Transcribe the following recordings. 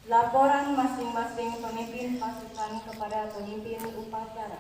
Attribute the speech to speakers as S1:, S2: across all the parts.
S1: Laporan masing-masing pemimpin pasukan kepada pemimpin upacara.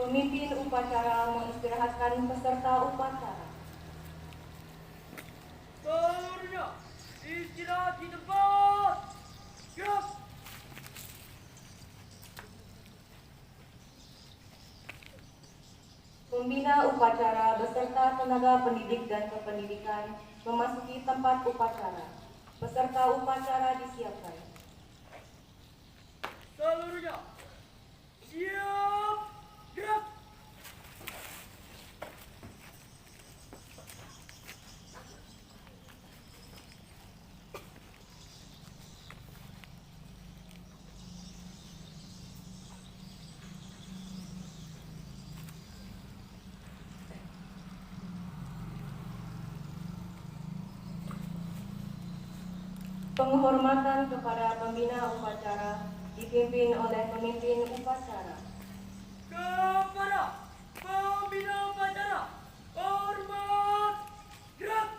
S1: Pemimpin upacara mengistirahatkan peserta upacara.
S2: Seluruhnya istirahat di tempat. Siap.
S1: Pembina upacara beserta tenaga pendidik dan kependidikan memasuki tempat upacara. Peserta upacara disiapkan.
S2: Seluruhnya siap. Gerak.
S1: Penghormatan kepada pembina upacara dipimpin oleh pemimpin upacara.
S2: Kepada pembina upacara, hormat. Gerak.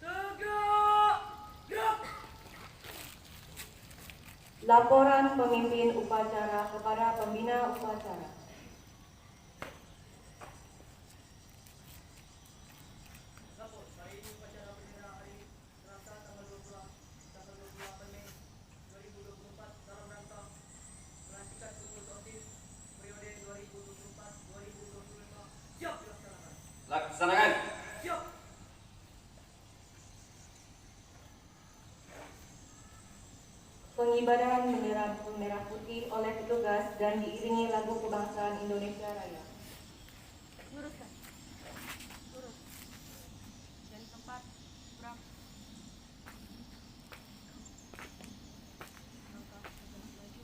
S2: Tegak. Gerak.
S1: Laporan pemimpin upacara kepada pembina upacara.
S3: Laksanakan.
S2: Siap.
S1: Pengibaran bendera merah putih oleh petugas dan diiringi lagu kebangsaan Indonesia Raya.
S4: Luruskan. Lurus. Dari tempat. Gerak. Langkah bergerak maju.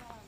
S4: Jalan.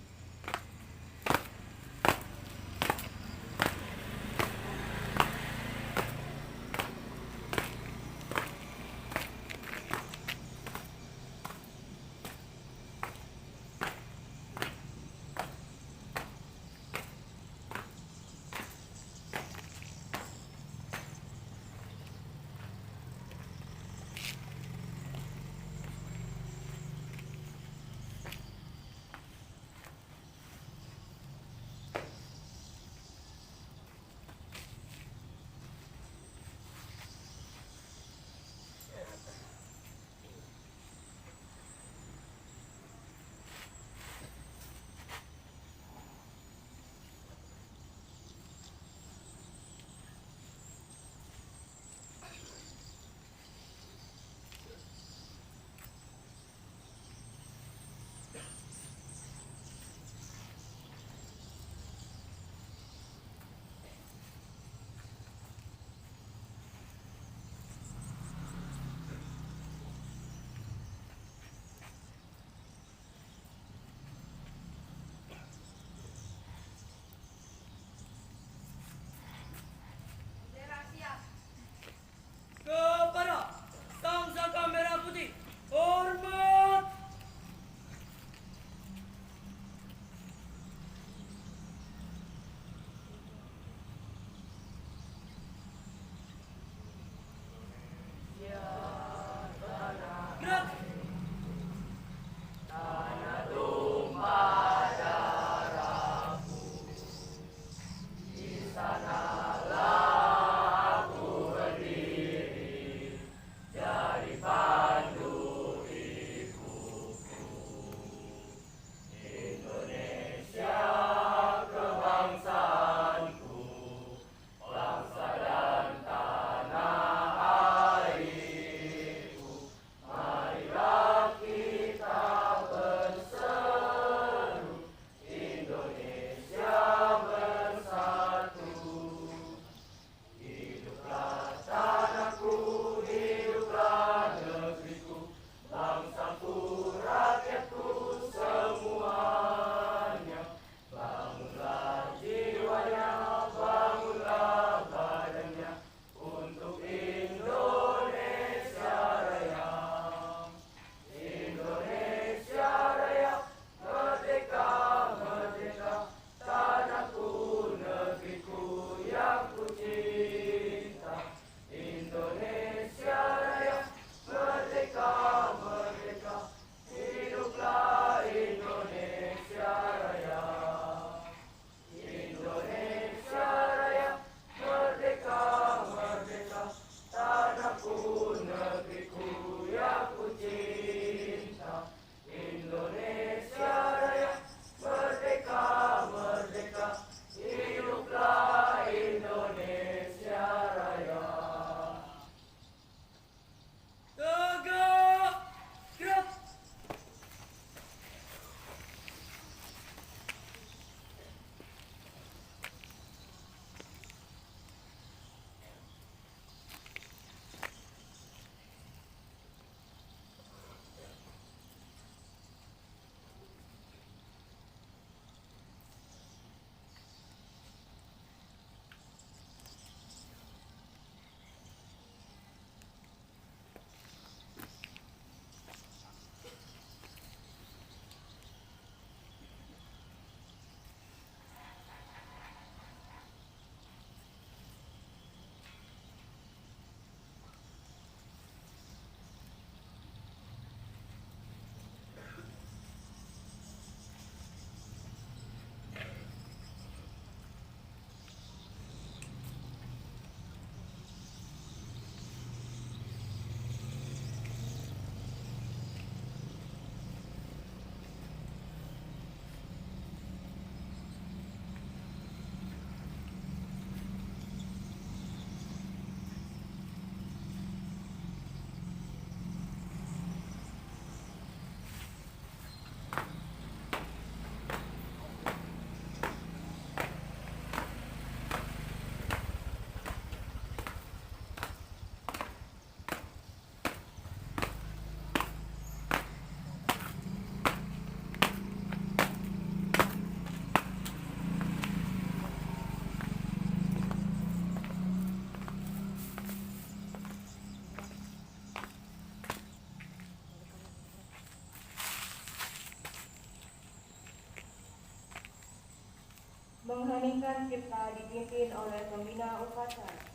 S1: Mengheningkan cipta dipimpin oleh pembina upacara.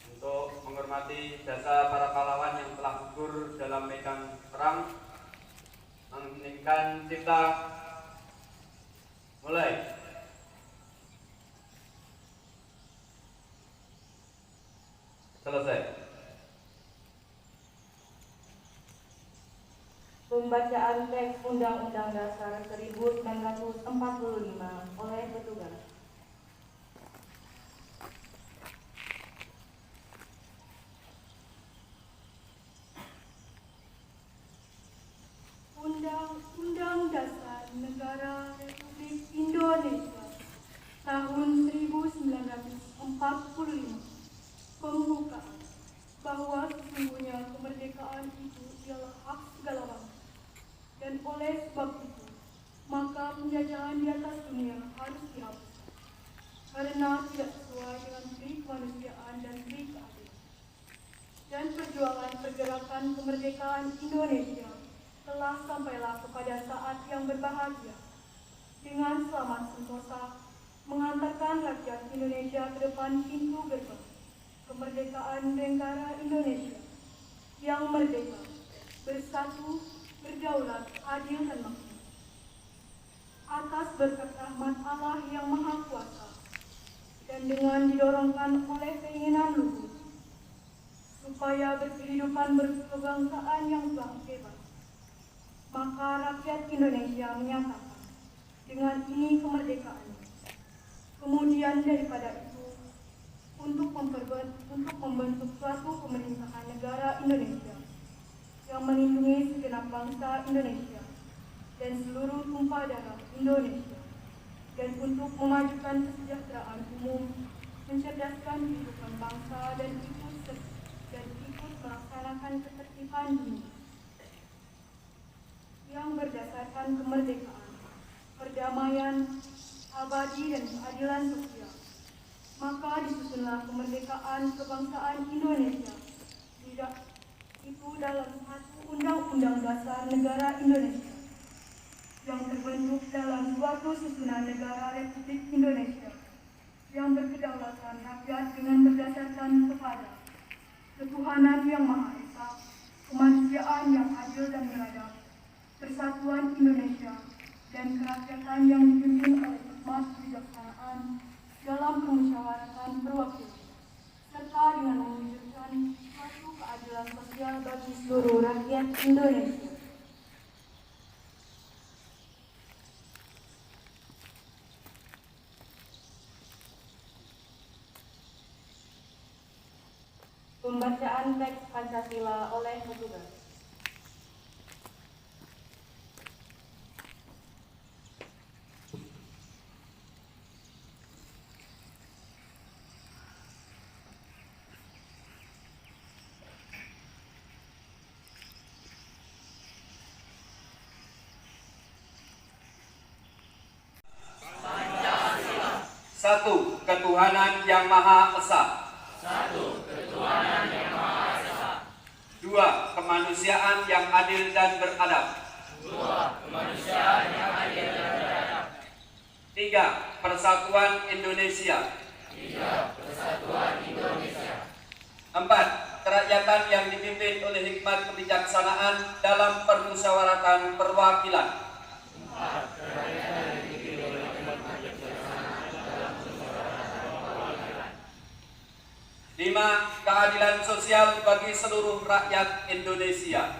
S3: Untuk menghormati jasa para pahlawan yang telah gugur dalam medan perang, mengheningkan cipta mulai. Selesai.
S1: Pembacaan teks Undang-Undang Dasar 1945 oleh petugas.
S4: Undang-Undang Dasar Negara Republik Indonesia tahun 1945 membuka bahwa sesungguhnya kemerdekaan itu ialah hak segala bangsa, dan oleh sebab itu maka penjajahan di atas dunia harus dihapus karena tidak sesuai dengan pri kemanusiaan dan pri keadilan. Dan perjuangan pergerakan kemerdekaan Indonesia telah sampailah kepada saat yang berbahagia dengan selamat sentosa mengantarkan rakyat Indonesia ke depan pintu gerbang kemerdekaan negara Indonesia yang merdeka, bersatu, berdaulat, adil dan makmur. Atas berkat rahmat Allah yang Maha Kuasa dan dengan didorongkan oleh keinginan luhur supaya berkehidupan berkebangsaan yang bebas, maka rakyat Indonesia menyatakan dengan ini kemerdekaannya. Kemudian daripada itu, untuk membentuk suatu pemerintahan negara Indonesia yang melindungi segenap bangsa Indonesia dan seluruh tumpah darah Indonesia, dan untuk memajukan kesejahteraan umum, mencerdaskan kehidupan bangsa dan ikut melaksanakan ketertiban dunia yang berdasarkan kemerdekaan, perdamaian, abadi dan keadilan sosial. Maka disusunlah kemerdekaan kebangsaan Indonesia itu dalam satu Undang-Undang Dasar Negara Indonesia yang terbentuk dalam suatu susunan negara Republik Indonesia yang berkedaulatan rakyat dengan berdasarkan kepada ketuhanan yang Maha Esa, kemanusiaan yang adil dan beradab, persatuan Indonesia, dan kerakyatan yang dipimpin oleh hikmat kebijaksanaan dalam kemusyawaratan perwakilan, serta dengan mewujudkan suatu keadilan sosial bagi seluruh rakyat Indonesia. Pembacaan teks Pancasila oleh petugas.
S3: Satu, ketuhanan yang Maha Esa. Dua, kemanusiaan yang adil dan beradab. Tiga, persatuan Indonesia. Empat, kerakyatan yang dipimpin oleh hikmat kebijaksanaan dalam permusyawaratan perwakilan. Lima, keadilan sosial bagi seluruh rakyat Indonesia.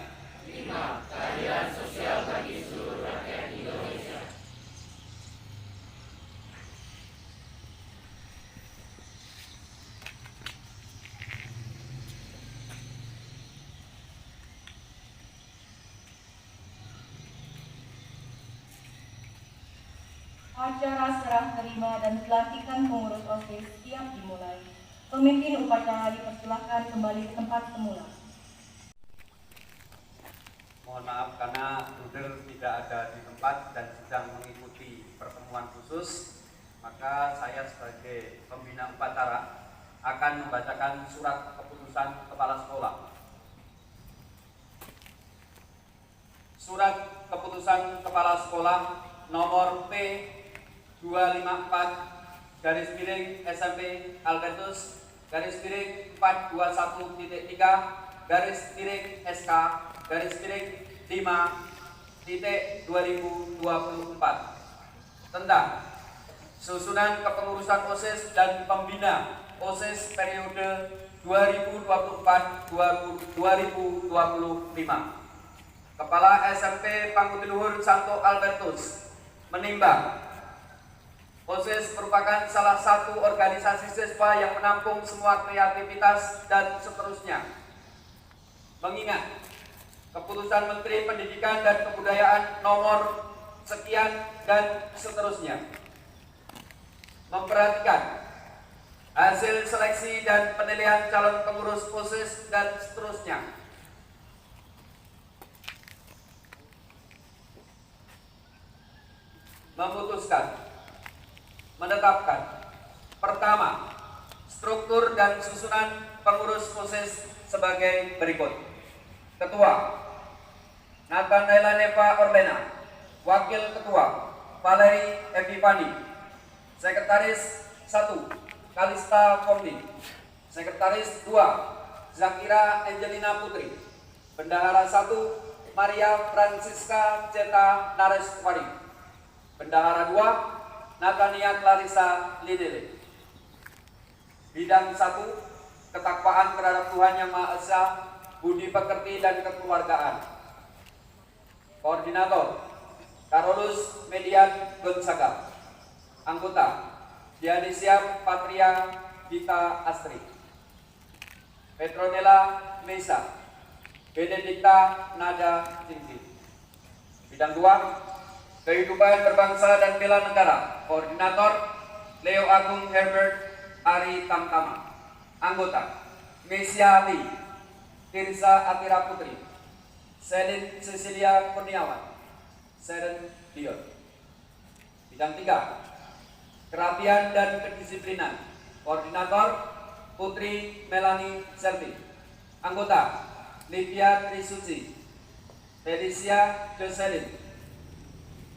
S1: Acara serah terima dan pelantikan pengurus OSIS siap dimulai. Pemimpin upacara dipersilahkan kembali ke tempat semula.
S3: Mohon maaf karena Bruder tidak ada di tempat dan sedang mengikuti pertemuan khusus, maka saya sebagai pembina upacara akan membacakan surat keputusan kepala sekolah. Surat keputusan kepala sekolah nomor P 254 garis miring SMP Albertus, garis miring 421.3, garis miring SK, garis miring 5.2024 tentang susunan kepengurusan OSIS dan pembina OSIS periode 2024-2025. Kepala SMP Pangutiluhur Santo Albertus menimbang OSIS merupakan salah satu organisasi siswa yang menampung semua kreativitas dan seterusnya. Mengingat Keputusan Menteri Pendidikan dan Kebudayaan nomor sekian dan seterusnya, memperhatikan hasil seleksi dan penilaian calon pengurus OSIS dan seterusnya, memutuskan menetapkan: pertama, struktur dan susunan pengurus OSIS sebagai berikut. Ketua Nathanaela Neva Orlena, Wakil Ketua Valeri Epifani, Sekretaris 1 Kalista Fondi, Sekretaris 2 Zakira Angelina Putri, Bendahara 1 Maria Francisca Ceta Nareswari, Bendahara 2 Natania Clarissa Lidele. Bidang 1, ketakwaan terhadap Tuhan Yang Maha Esa, budi pekerti dan kekeluargaan. Koordinator Carolus Median Gonzaga. Anggota Dianisia Patria Dita Astri, Petronella Mesa, Benedikta Nada Cinti. Bidang 2, kehidupan berbangsa dan bela negara. Koordinator Leo Agung Herbert Ari Tamtama. Anggota Mesia Lee, Tirsa Atira Putri, Selin Cecilia Kurniawan, Seren Dion. Bidang 3, kerapian dan kedisiplinan. Koordinator Putri Melani Selvi. Anggota Livia Trisuci, Felicia Jocelyn,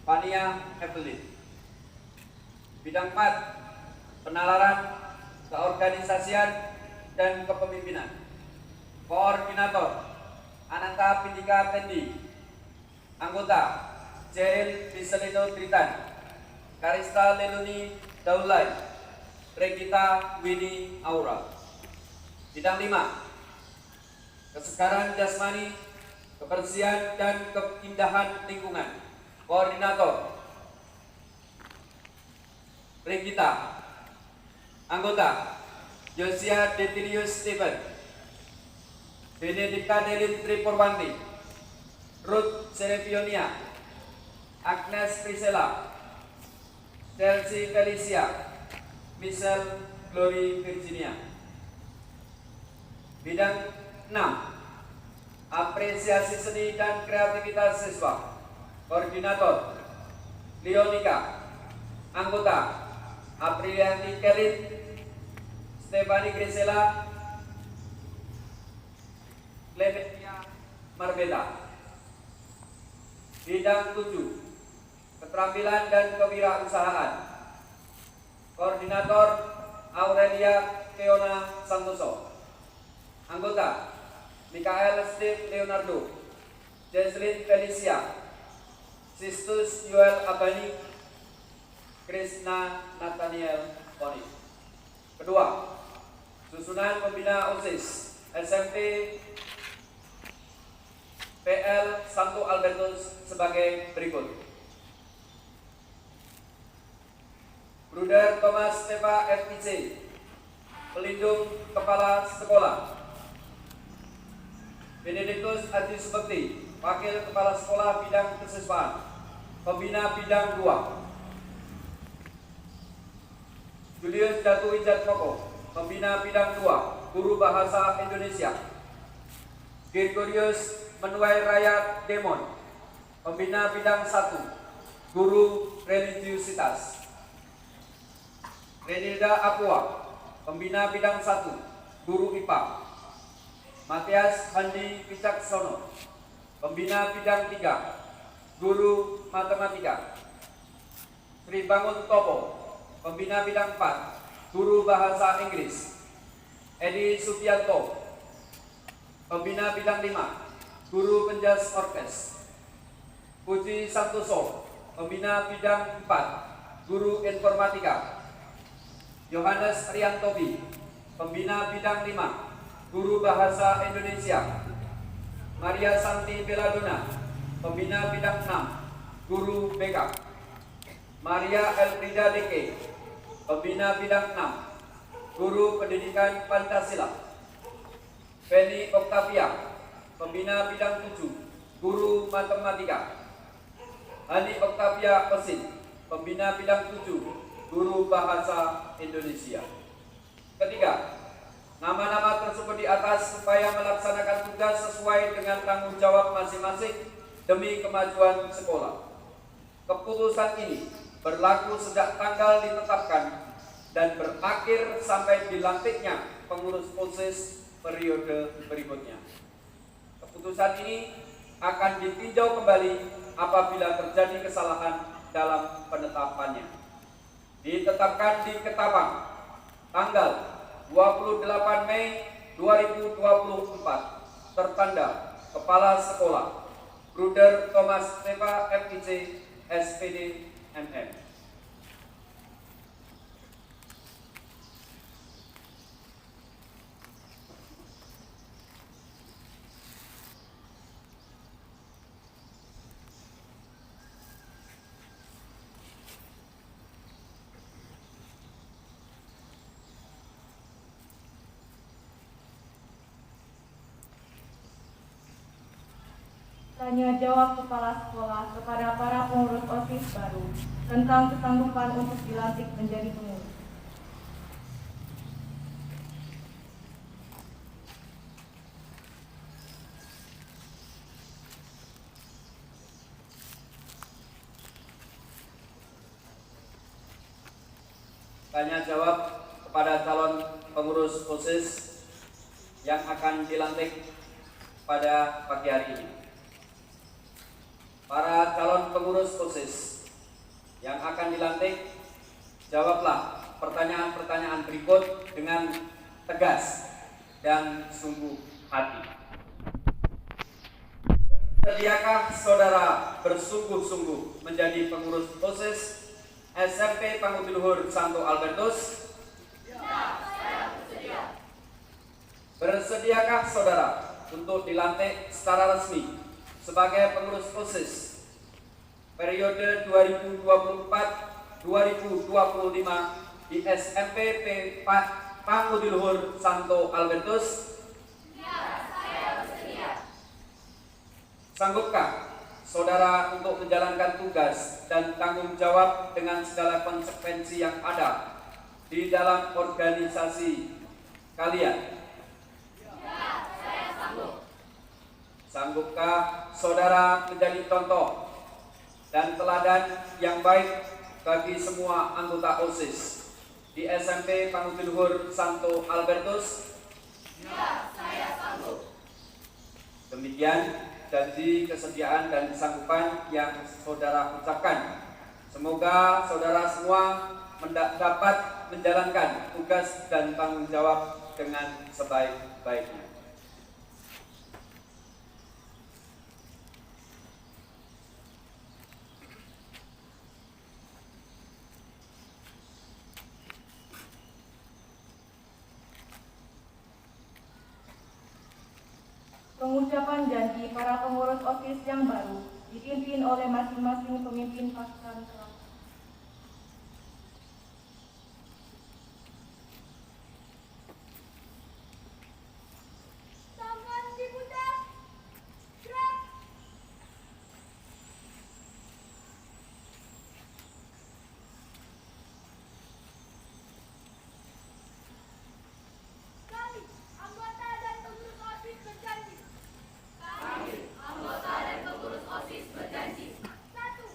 S3: Fania Evelyn. Bidang 4, penalaran, keorganisasian dan kepemimpinan. Koordinator Ananta Pindika Tendi. Anggota Jeril Biselino Tritan, Karista Leluni Daulay, Regita Winnie Aura. Bidang 5, kesegaran jasmani, kebersihan dan keindahan lingkungan. Koordinator Regita. Anggota Josia Detilius Stephen, Benedikta Delit Tripurwanti, Ruth Serevionia, Agnes Priscilla, Chelsea Felicia, Michelle Glory Virginia. Bidang 6, apresiasi seni dan kreativitas siswa. Koordinator Leonika. Anggota Aprilianti Kelin, Stefani Grisela, Clementia Marbella. Bidang 7, keterampilan dan kewirausahaan. Koordinator Aurelia Keona Santoso. Anggota Mikael Steve Leonardo, Jesslyn Felicia, Sistus Yuel Abani, Krishna Nathaniel Poni. Kedua, susunan pembina OSIS SMP PL Santo Albertus sebagai berikut. Bruder Thomas Steva FPC, pelindung kepala sekolah. Benedictus Adi Subekti, wakil kepala sekolah bidang kesiswaan, pembina bidang 2. Julius Datu Wijatmoko, pembina bidang 2, guru bahasa Indonesia. Gregorius Menuai Raya Demon, pembina bidang 1, guru religiusitas. Renilda Aqua, pembina bidang 1, guru IPA. Matias Handi Wicaksono, pembina bidang 3, guru matematika. Sri Bangun Topo, Pembina Bidang 4, Guru Bahasa Inggris, Edi Subianto. Pembina Bidang 5, Guru Penjas Orkes, Puji Santoso. Pembina Bidang 4, Guru Informatika, Yohanes Riantobi. Pembina Bidang 5, Guru Bahasa Indonesia, Maria Santi Beladona. Pembina Bidang 6, Guru BK, Maria Elfrida Deke. Pembina Bidang 6, Guru Pendidikan Pancasila, Feni Octavia. Pembina Bidang 7, Guru Matematika, Hani Octavia Pesin. Pembina Bidang 7, Guru Bahasa Indonesia. Ketiga, nama-nama tersebut di atas supaya melaksanakan tugas sesuai dengan tanggung jawab masing-masing demi kemajuan sekolah. Keputusan ini berlaku sejak tanggal ditetapkan dan berakhir sampai dilantiknya pengurus OSIS periode berikutnya. Keputusan ini akan ditinjau kembali apabila terjadi kesalahan dalam penetapannya. Ditetapkan di Ketapang tanggal 28 Mei 2024, tertanda Kepala Sekolah Bruder Thomas Seva FIC SPD MM.
S4: Tanya jawab kepala sekolah kepada para pengurus OSIS baru tentang kesanggupan untuk dilantik menjadi pengurus.
S3: Tanya jawab kepada calon pengurus OSIS yang akan dilantik pada pagi hari ini. Para calon pengurus OSIS yang akan dilantik, jawablah pertanyaan-pertanyaan berikut dengan tegas dan sungguh hati. Bersediakah saudara bersungguh-sungguh menjadi pengurus OSIS SMP Pangudi Luhur Santo Albertus?
S2: Ya, saya bersedia.
S3: Bersediakah saudara untuk dilantik secara resmi sebagai pengurus OSIS periode 2024-2025 di SMP Pangudi Luhur Santo Albertus?
S2: Ya, saya bersedia.
S3: Sanggupkah saudara untuk menjalankan tugas dan tanggung jawab dengan segala konsekuensi yang ada di dalam organisasi kalian?
S2: Ya, saya sanggup.
S3: Sanggupkah saudara menjadi contoh dan teladan yang baik bagi semua anggota OSIS di SMP Pangudi Luhur Santo Albertus?
S2: Ya, saya sanggup.
S3: Demikian janji, kesediaan, dan kesanggupan yang saudara ucapkan. Semoga saudara semua dapat menjalankan tugas dan tanggung jawab dengan sebaik-baiknya.
S4: Pengucapan janji para pengurus OSIS yang baru dipimpin oleh masing-masing pemimpin pasukan kelas.
S2: Tangan diputar. Gerak. Kami, anggota dan pengurus OSIS berjanji. Kami, anggota dan pengurus OSIS berjanji. Satu.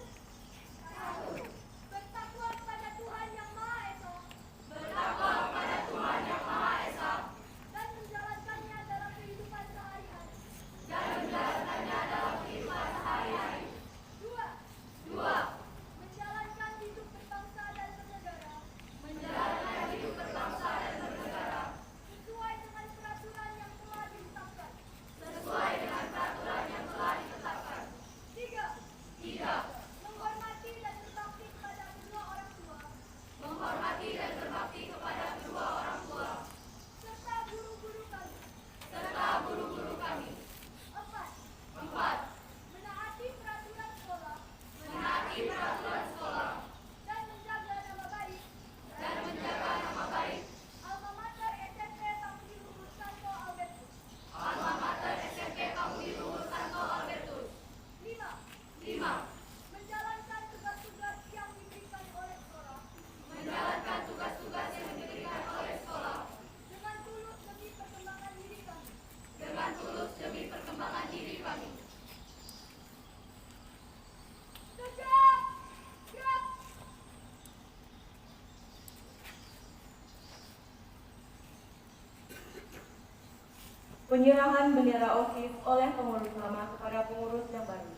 S4: Penyerahan bendera OSIS oleh pengurus lama kepada pengurus yang baru.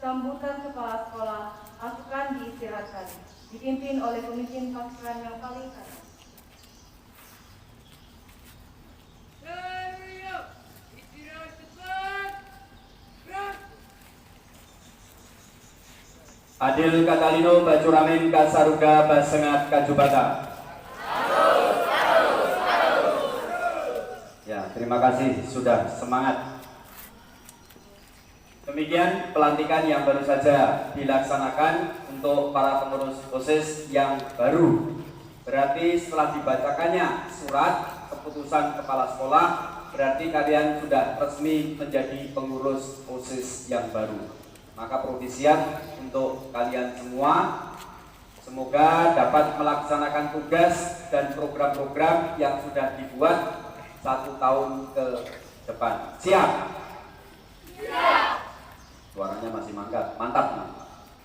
S4: Sambutan kepala sekolah akan diistirahatkan, dipimpin oleh pemimpin pasukan yang paling kanan.
S2: Istirahat cepat. Gerak.
S3: Adil Katalino Bacuramin Kasaruga Basengat Kajubata. Ya, terima kasih sudah semangat. Demikian pelantikan yang baru saja dilaksanakan untuk para pengurus OSIS yang baru. Berarti setelah dibacakannya surat keputusan kepala sekolah, berarti kalian sudah resmi menjadi pengurus OSIS yang baru. Maka perlu siap untuk kalian semua. Semoga dapat melaksanakan tugas dan program-program yang sudah dibuat 1 tahun ke depan. Siap? Siap. Suaranya masih mantap, mantap.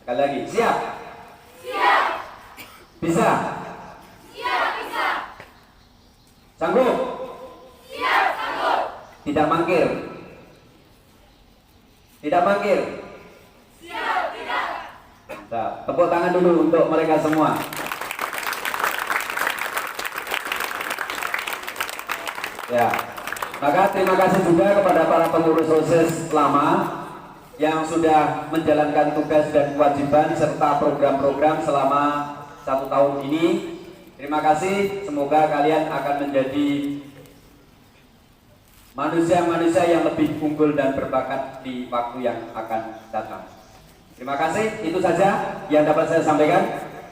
S3: Sekali lagi, siap? Siap. Bisa? Siap, bisa. Sanggup? Siap, sanggup. Tidak mangkir? Tidak mangkir? Siap, tidak. Mantap. Tepuk tangan dulu untuk mereka semua. Ya. Maka terima kasih juga kepada para pengurus OSIS lama yang sudah menjalankan tugas dan kewajiban serta program-program selama 1 tahun ini. Terima kasih, semoga kalian akan menjadi manusia-manusia yang lebih unggul dan berbakat di waktu yang akan datang. Terima kasih, itu saja yang dapat saya sampaikan.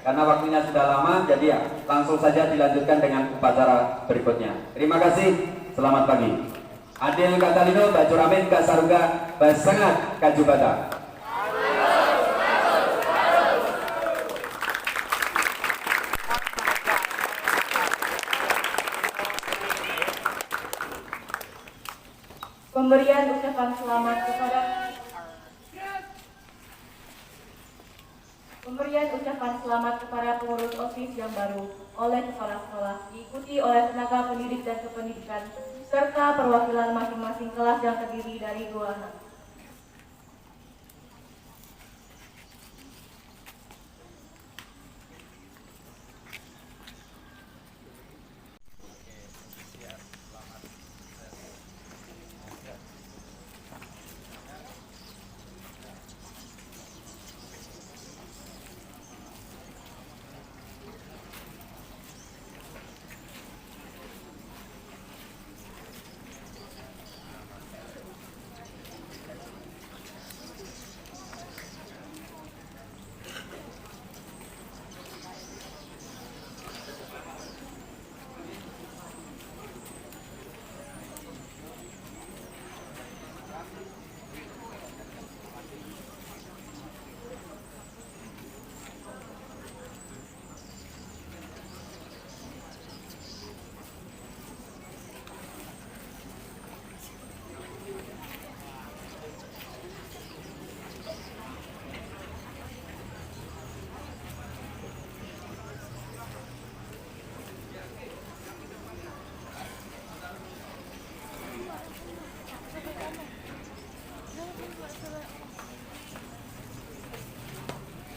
S3: Karena waktunya sudah lama, jadi ya langsung saja dilanjutkan dengan upacara berikutnya. Terima kasih, selamat pagi. Adil Katalino Bacuramin Kasaruga Basengat Kajubata.
S4: Pemberian ucapan selamat kepada pengurus OSIS yang baru oleh kepala sekolah, diikuti oleh tenaga pendidik dan kependidikan serta perwakilan masing-masing kelas yang terdiri dari 2 anak.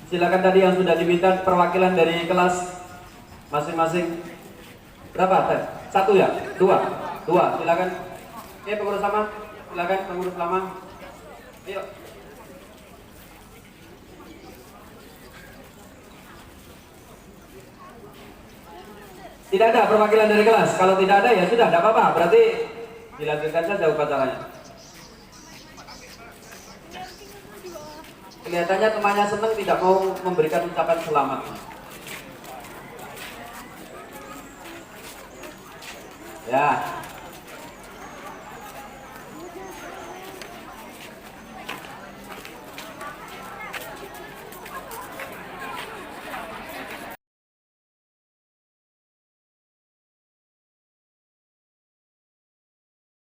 S3: Silakan tadi yang sudah diminta perwakilan dari kelas masing-masing. Berapa? Satu ya? Dua? Silakan. Oke, pengurus lama. Silakan pengurus lama. Ayo. Tidak ada perwakilan dari kelas. Kalau tidak ada ya sudah, tidak apa-apa. Berarti dilanjutkan saja upacaranya. Kelihatannya temannya senang, tidak mau memberikan ucapan selamat. Ya.